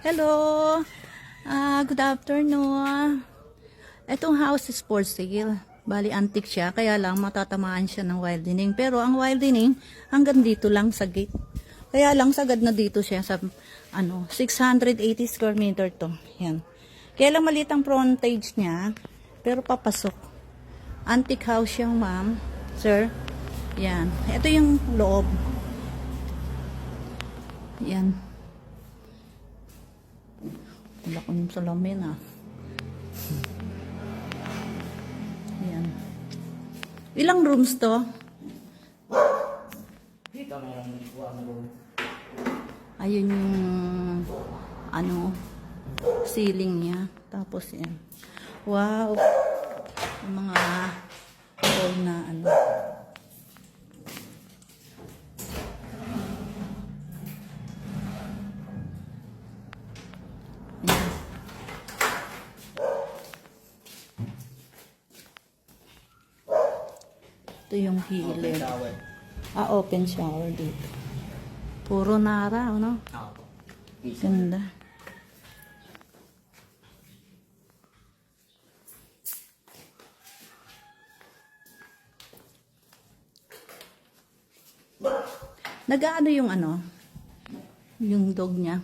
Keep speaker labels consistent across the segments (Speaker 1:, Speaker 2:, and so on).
Speaker 1: Hello! Good afternoon. Itong house is for sale. Bali, antique siya. Kaya lang, matatamaan siya ng widening. Pero ang widening, hanggang dito lang sa gate. Kaya lang, sagad na dito siya sa, 680 square meter to. Yan. Kaya lang maliit ang frontage niya. Pero papasok. Antique house yung ma'am. Sir. Yan. Ito yung loob. Yan. Wala ko yung salamin Yan. Ilang rooms to?
Speaker 2: Dito mayroon ang room.
Speaker 1: Ayun yung ceiling niya. Tapos yan. Wow. Yung mga hall na Yan. Ito yung hilid. Open shower dito. Puro nara, ano? Ganda. Nag-aano yung yung dog niya.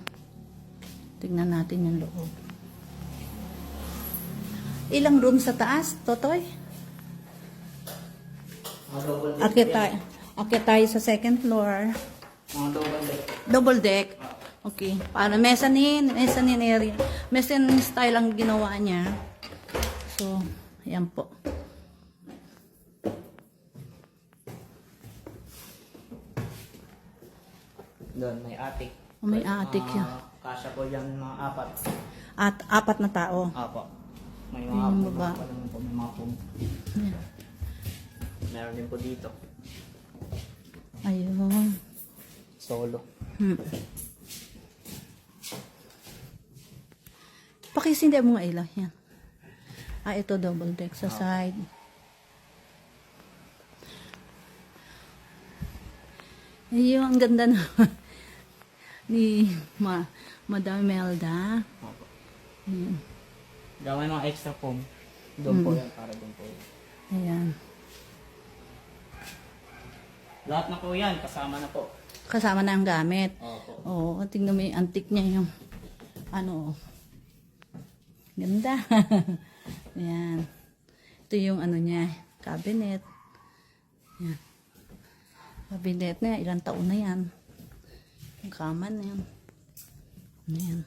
Speaker 1: Tingnan natin yung loob. Ilang room sa taas, Totoy? Akit tayo sa second floor.
Speaker 2: Double deck.
Speaker 1: Double deck. Okay. Para mezzanine area. Mezzanine style ang ginawa niya. So, yan po.
Speaker 2: Doon, may attic.
Speaker 1: May attic yan.
Speaker 2: Kasya po yan mga apat.
Speaker 1: At 4 na tao.
Speaker 2: Apo. May
Speaker 1: Yung
Speaker 2: mga
Speaker 1: baba.
Speaker 2: may mga pum.
Speaker 1: Yan.
Speaker 2: Meron din po dito.
Speaker 1: Ayun.
Speaker 2: Solo.
Speaker 1: Pakisindi mo nga ilaw. Yan. Ito double deck sa side. Ayun, ang ganda na ni Madam Melda.
Speaker 2: Apo.
Speaker 1: Ayan.
Speaker 2: Gawin mga extra foam. Doon po yan, para doon po yan.
Speaker 1: Ayan.
Speaker 2: Lahat na po yan, kasama na po.
Speaker 1: Kasama na ang gamit.
Speaker 2: Opo.
Speaker 1: Oo, tingnan mo yung antique niya yung ganda. Ayan. Ito yung niya, cabinet. Ayan. Cabinet na yan, ilang taon na yan. Yung kama na yan. Ayan.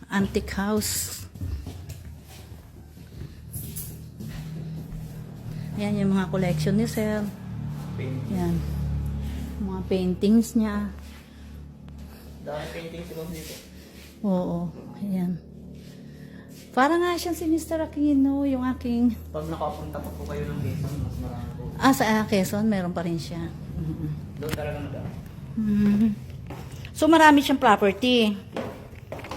Speaker 1: Antique house. Ayan yung mga collection ni Sir. Ayan. Mga paintings niya.
Speaker 2: Dahil painting sila dito.
Speaker 1: Oo. Ayan. Para nga siyang si Mr. Aquino, yung aking...
Speaker 2: Pag nakapunta pa po kayo ng Quezon, mas marami po.
Speaker 1: Sa Quezon, meron pa rin siya.
Speaker 2: Doon talaga nadaan.
Speaker 1: So, marami siyang property.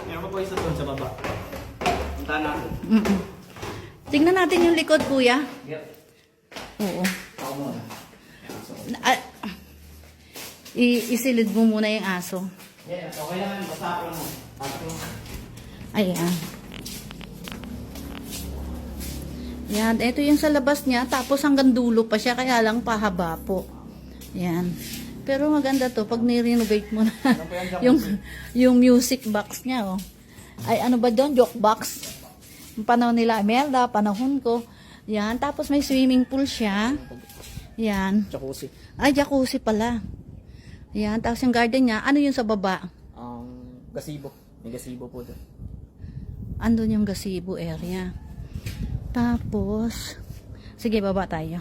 Speaker 2: Meron pa po isa doon sa baba. Punta natin.
Speaker 1: Tingnan natin yung likod, kuya.
Speaker 2: Yep.
Speaker 1: Oo.
Speaker 2: Ako muna.
Speaker 1: Isilid mo muna yung aso.
Speaker 2: Yeah, okay lang. Basta ako lang mo.
Speaker 1: Ayan. Yan. Ito yung sa labas niya. Tapos hanggang dulo pa siya. Kaya lang pahaba po. Yan. Pero maganda to. Pag ni-renovate mo na. yung music box niya. Ay, ano ba doon? Joke box. Yung panahon nila Imelda. Panahon ko. Yan. Tapos may swimming pool siya. Yan.
Speaker 2: Jacuzzi.
Speaker 1: Ay, jacuzzi pala. Yan. Tapos yung garden niya. Ano yung sa baba?
Speaker 2: Gazebo. May gazebo po doon.
Speaker 1: Andun yung gazebo area. Tapos, sige, baba tayo.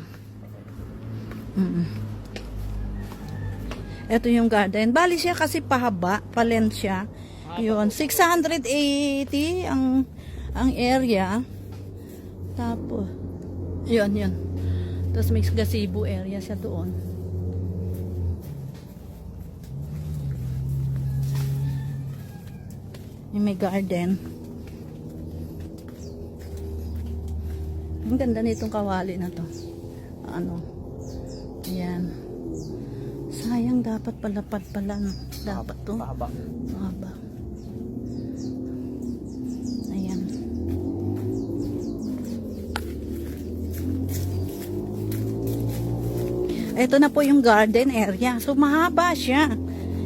Speaker 1: Ito yung garden. Bali siya kasi pahaba, palent siya. Yun, 680 ang area. Tapos, yun. Tapos may gazebo area siya doon. Yung may garden. Ang ganda nitong kawali na to. Ayan. Sayang dapat palapad pala. No? Dapat to.
Speaker 2: Mahaba.
Speaker 1: Mahaba. Ayan. Ito na po yung garden area. So, mahaba siya.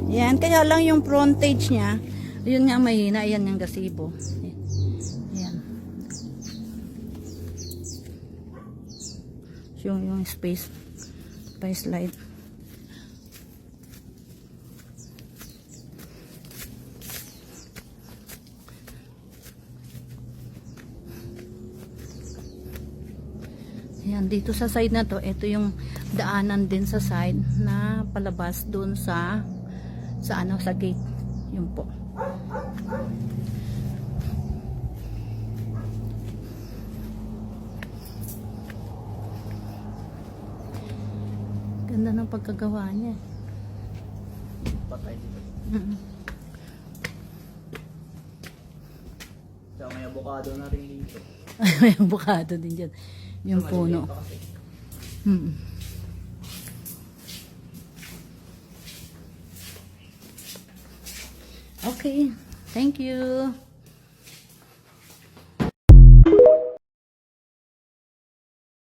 Speaker 1: Ayan. Kaya lang yung frontage niya, yun nga mahina. Ayan yung gazebo. Ayan. Yung space. Pa slide. Ayan, dito sa side na to, ito yung daanan din sa side na palabas doon sa ano, sa gate. Yun po. Ganda ng pagkagawa niya.
Speaker 2: Patay dito. Tsaka may avocado na rin dito.
Speaker 1: May avocado din dyan. Yung puno.
Speaker 2: Maliliit pa kasi.
Speaker 1: Okay. Thank you.